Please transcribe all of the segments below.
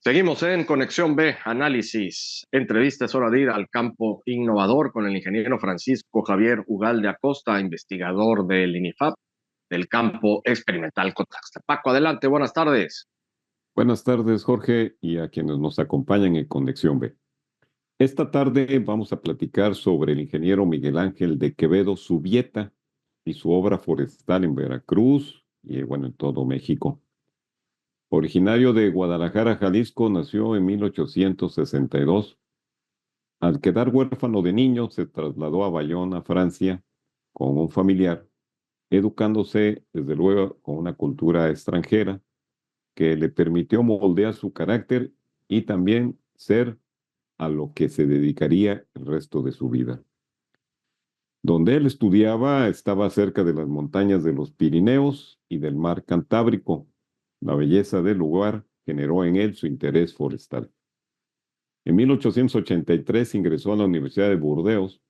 Seguimos en Conexión B, análisis, entrevista. Es hora de ir al campo innovador con el ingeniero Francisco Javier Ugalde Acosta, investigador del INIFAP, del campo experimental Cotaxta. Paco, adelante, buenas tardes. Buenas tardes, Jorge, y a quienes nos acompañan en Conexión B. Esta tarde vamos a platicar sobre el ingeniero Miguel Ángel de Quevedo Subieta y su obra forestal en Veracruz y, bueno, en todo México. Originario de Guadalajara, Jalisco, nació en 1862. Al quedar huérfano de niño, se trasladó a Bayona, Francia, con un familiar, educándose, desde luego, con una cultura extranjera que le permitió moldear su carácter y también ser a lo que se dedicaría el resto de su vida. Donde él estudiaba estaba cerca de las montañas de los Pirineos y del mar Cantábrico. La belleza del lugar generó en él su interés forestal. En 1883 ingresó a la Universidad de Burdeos,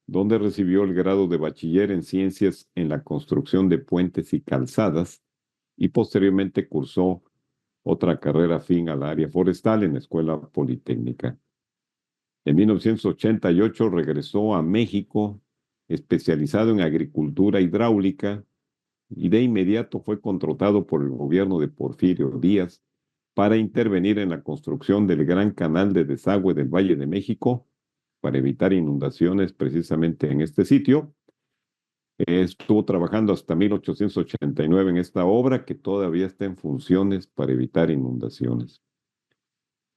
donde recibió el grado de bachiller en ciencias en la construcción de puentes y calzadas, y posteriormente cursó otra carrera afín al área forestal en la Escuela Politécnica. En 1988 regresó a México, especializado en agricultura hidráulica, y de inmediato fue contratado por el gobierno de Porfirio Díaz para intervenir en la construcción del gran canal de desagüe del Valle de México para evitar inundaciones precisamente en este sitio. Estuvo trabajando hasta 1889 en esta obra que todavía está en funciones para evitar inundaciones.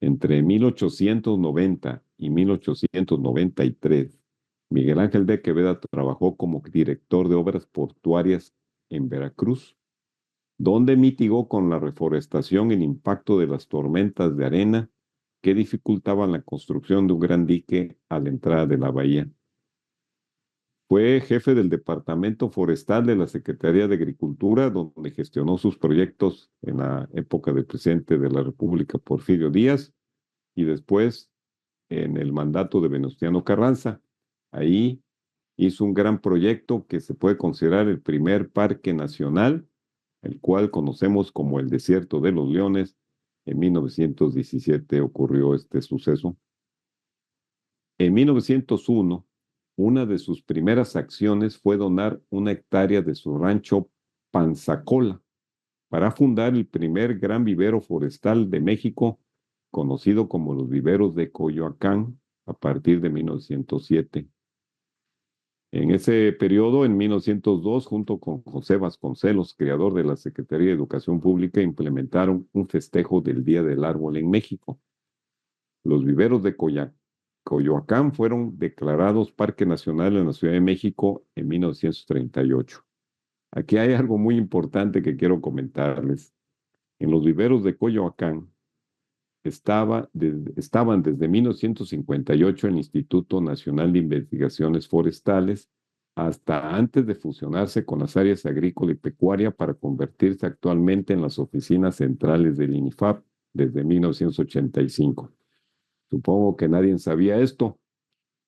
Entre 1890 y 1893, Miguel Ángel de Quevedo trabajó como director de obras portuarias en Veracruz, donde mitigó con la reforestación el impacto de las tormentas de arena que dificultaban la construcción de un gran dique a la entrada de la bahía. Fue jefe del Departamento Forestal de la Secretaría de Agricultura, donde gestionó sus proyectos en la época del presidente de la República, Porfirio Díaz, y después en el mandato de Venustiano Carranza. Ahí hizo un gran proyecto que se puede considerar el primer parque nacional, el cual conocemos como el Desierto de los Leones. En 1917 ocurrió este suceso. En 1901, una de sus primeras acciones fue donar una hectárea de su rancho Panzacola para fundar el primer gran vivero forestal de México, conocido como los viveros de Coyoacán, a partir de 1907. En ese periodo, en 1902, junto con José Vasconcelos, creador de la Secretaría de Educación Pública, implementaron un festejo del Día del Árbol en México. Los viveros de Coyoacán fueron declarados Parque Nacional en la Ciudad de México en 1938. Aquí hay algo muy importante que quiero comentarles. En los viveros de Coyoacán estaban desde 1958 el Instituto Nacional de Investigaciones Forestales hasta antes de fusionarse con las áreas agrícola y pecuaria para convertirse actualmente en las oficinas centrales del INIFAP desde 1985. Supongo que nadie sabía esto,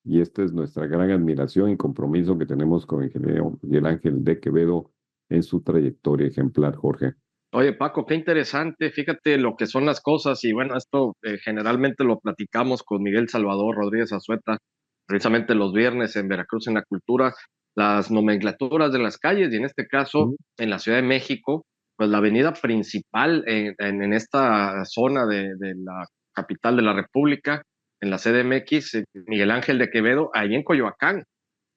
y esta es nuestra gran admiración y compromiso que tenemos con el ingeniero Miguel Ángel de Quevedo en su trayectoria ejemplar, Jorge. Oye, Paco, qué interesante. Fíjate lo que son las cosas y bueno, esto generalmente lo platicamos con Miguel Salvador Rodríguez Azueta, precisamente los viernes en Veracruz en la Cultura, las nomenclaturas de las calles y en este caso en la Ciudad de México, pues la avenida principal en esta zona de la capital de la República, en la CDMX, Miguel Ángel de Quevedo, ahí en Coyoacán,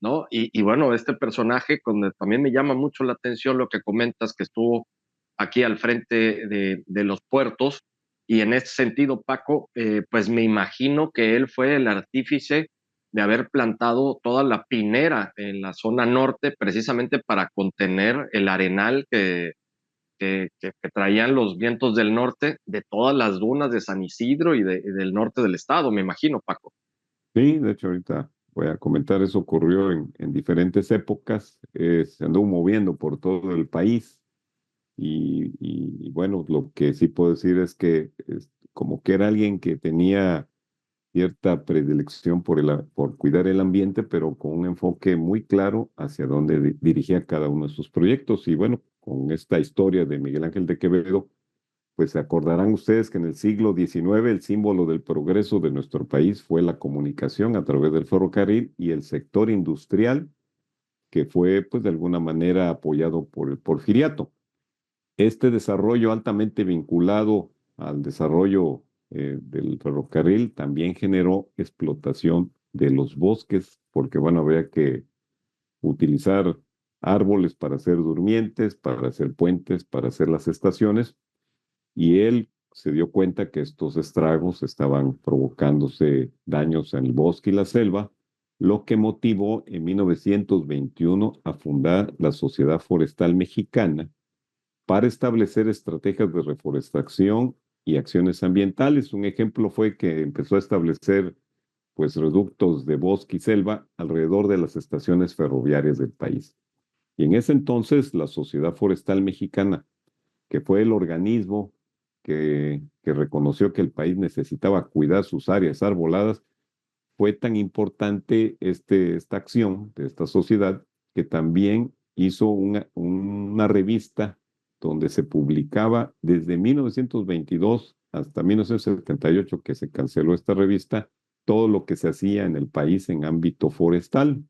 ¿no? Y bueno, este personaje, también me llama mucho la atención lo que comentas, que estuvo aquí al frente de los puertos. Y en este sentido, Paco, pues me imagino que él fue el artífice de haber plantado toda la pinera en la zona norte, precisamente para contener el arenal que traían los vientos del norte de todas las dunas de San Isidro y del norte del estado, me imagino, Paco. Sí, de hecho ahorita voy a comentar, eso ocurrió en diferentes épocas, se anduvo moviendo por todo el país y bueno, lo que sí puedo decir es que como que era alguien que tenía cierta predilección por cuidar el ambiente, pero con un enfoque muy claro hacia dónde dirigía cada uno de sus proyectos. Y bueno, con esta historia de Miguel Ángel de Quevedo, Pues se acordarán ustedes que en el siglo XIX el símbolo del progreso de nuestro país fue la comunicación a través del ferrocarril y el sector industrial, que fue pues de alguna manera apoyado por el porfiriato. Este desarrollo altamente vinculado al desarrollo del ferrocarril también generó explotación de los bosques, porque bueno, había que utilizar árboles para hacer durmientes, para hacer puentes, para hacer las estaciones, y él se dio cuenta que estos estragos estaban provocándose daños en el bosque y la selva, lo que motivó en 1921 a fundar la Sociedad Forestal Mexicana para establecer estrategias de reforestación y acciones ambientales. Un ejemplo fue que empezó a establecer pues reductos de bosque y selva alrededor de las estaciones ferroviarias del país. Y en ese entonces la Sociedad Forestal Mexicana, que fue el organismo que reconoció que el país necesitaba cuidar sus áreas arboladas, fue tan importante esta acción de esta sociedad que también hizo una revista donde se publicaba desde 1922 hasta 1978, que se canceló esta revista, todo lo que se hacía en el país en ámbito forestal.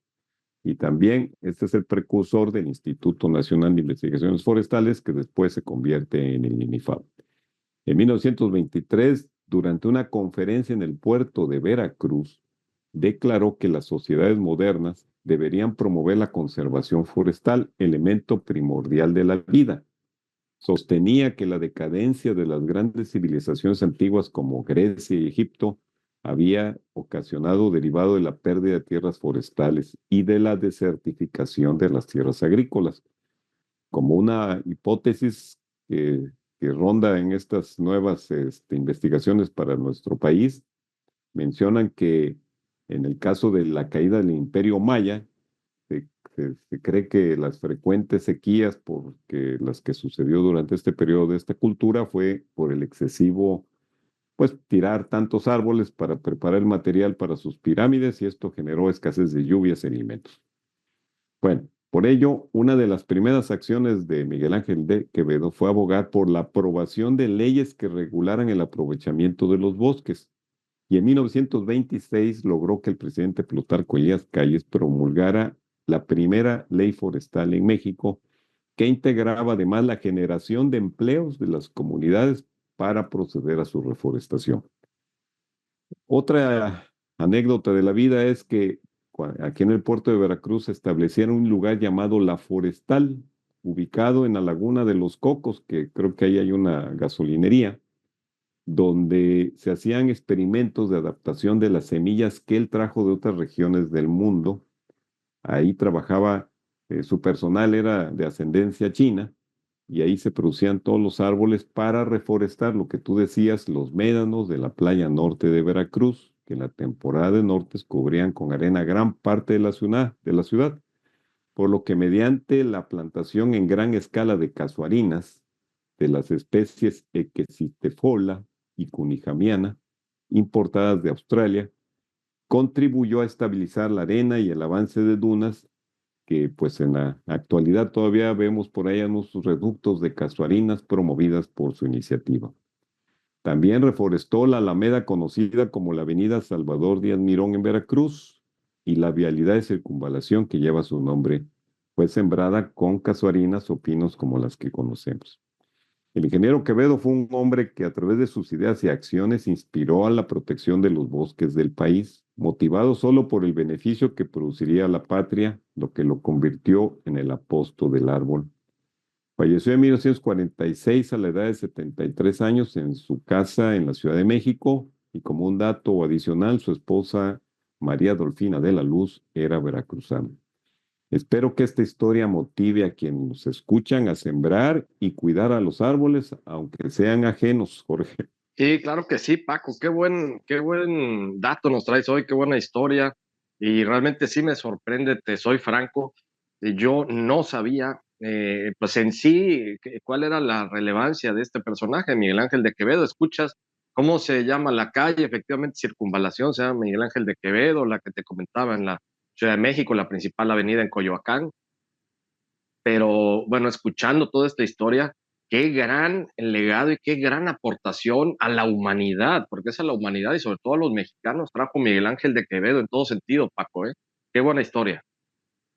Y también este es el precursor del Instituto Nacional de Investigaciones Forestales, que después se convierte en el INIFAP. En 1923, durante una conferencia en el puerto de Veracruz, declaró que las sociedades modernas deberían promover la conservación forestal, elemento primordial de la vida. Sostenía que la decadencia de las grandes civilizaciones antiguas como Grecia y Egipto había ocasionado derivado de la pérdida de tierras forestales y de la desertificación de las tierras agrícolas. Como una hipótesis que ronda en estas nuevas investigaciones para nuestro país, mencionan que en el caso de la caída del Imperio Maya, se cree que las frecuentes sequías porque las que sucedió durante este periodo de esta cultura fue por el excesivo, pues tirar tantos árboles para preparar el material para sus pirámides y esto generó escasez de lluvias y alimentos. Bueno, por ello, una de las primeras acciones de Miguel Ángel de Quevedo fue abogar por la aprobación de leyes que regularan el aprovechamiento de los bosques. Y en 1926 logró que el presidente Plutarco Elías Calles promulgara la primera ley forestal en México, que integraba además la generación de empleos de las comunidades para proceder a su reforestación. Otra anécdota de la vida es que aquí en el puerto de Veracruz se establecieron un lugar llamado La Forestal, ubicado en la Laguna de los Cocos, que creo que ahí hay una gasolinería, donde se hacían experimentos de adaptación de las semillas que él trajo de otras regiones del mundo. Ahí trabajaba, su personal era de ascendencia china, y ahí se producían todos los árboles para reforestar lo que tú decías, los médanos de la playa norte de Veracruz, que en la temporada de nortes cubrían con arena gran parte de la ciudad, por lo que mediante la plantación en gran escala de casuarinas de las especies Equisetifolia y Cunihamiana, importadas de Australia, contribuyó a estabilizar la arena y el avance de dunas que pues en la actualidad todavía vemos por ahí unos reductos de casuarinas promovidas por su iniciativa. También reforestó la alameda conocida como la Avenida Salvador Díaz Mirón en Veracruz y la vialidad de circunvalación que lleva su nombre fue sembrada con casuarinas o pinos como las que conocemos. El ingeniero Quevedo fue un hombre que a través de sus ideas y acciones inspiró a la protección de los bosques del país, motivado solo por el beneficio que produciría a la patria, lo que lo convirtió en el apóstol del árbol. Falleció en 1946 a la edad de 73 años en su casa en la Ciudad de México y como un dato adicional, su esposa María Dolfina de la Luz era veracruzana. Espero que esta historia motive a quienes nos escuchan a sembrar y cuidar a los árboles, aunque sean ajenos, Jorge. Sí, claro que sí, Paco, qué buen dato nos traes hoy, qué buena historia. Y realmente sí me sorprende, te soy franco. Yo no sabía, pues en sí, cuál era la relevancia de este personaje, Miguel Ángel de Quevedo. Escuchas cómo se llama la calle, efectivamente, Circunvalación, se llama Miguel Ángel de Quevedo, la que te comentaba en la Ciudad de México, la principal avenida en Coyoacán. Pero bueno, escuchando toda esta historia, qué gran legado y qué gran aportación a la humanidad, porque es a la humanidad y sobre todo a los mexicanos trajo Miguel Ángel de Quevedo en todo sentido, Paco, ¿eh? Qué buena historia.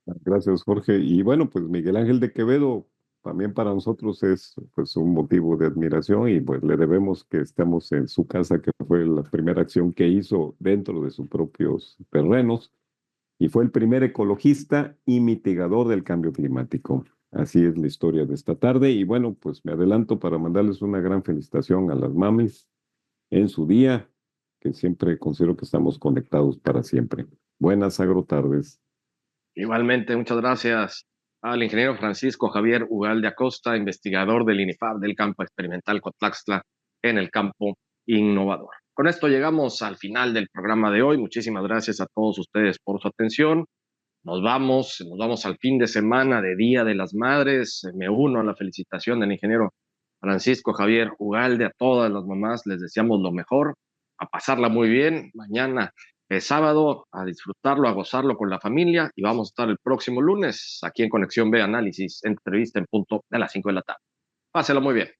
Gracias, Jorge. Y bueno, pues Miguel Ángel de Quevedo también para nosotros es pues un motivo de admiración y pues le debemos que estemos en su casa, que fue la primera acción que hizo dentro de sus propios terrenos y fue el primer ecologista y mitigador del cambio climático. Así es la historia de esta tarde y bueno, pues me adelanto para mandarles una gran felicitación a las mamis en su día, que siempre considero que estamos conectados para siempre. Buenas agrotardes. Igualmente, muchas gracias al ingeniero Francisco Javier Ugalde Acosta, investigador del INIFAP del campo experimental Cotlaxtla en el campo innovador. Con esto llegamos al final del programa de hoy. Muchísimas gracias a todos ustedes por su atención. Nos vamos al fin de semana de Día de las Madres. Me uno a la felicitación del ingeniero Francisco Javier Ugalde. A todas las mamás les deseamos lo mejor, a pasarla muy bien. Mañana es sábado, a disfrutarlo, a gozarlo con la familia y vamos a estar el próximo lunes aquí en Conexión B Análisis, entrevista en punto de las 5 de la tarde. Páselo muy bien.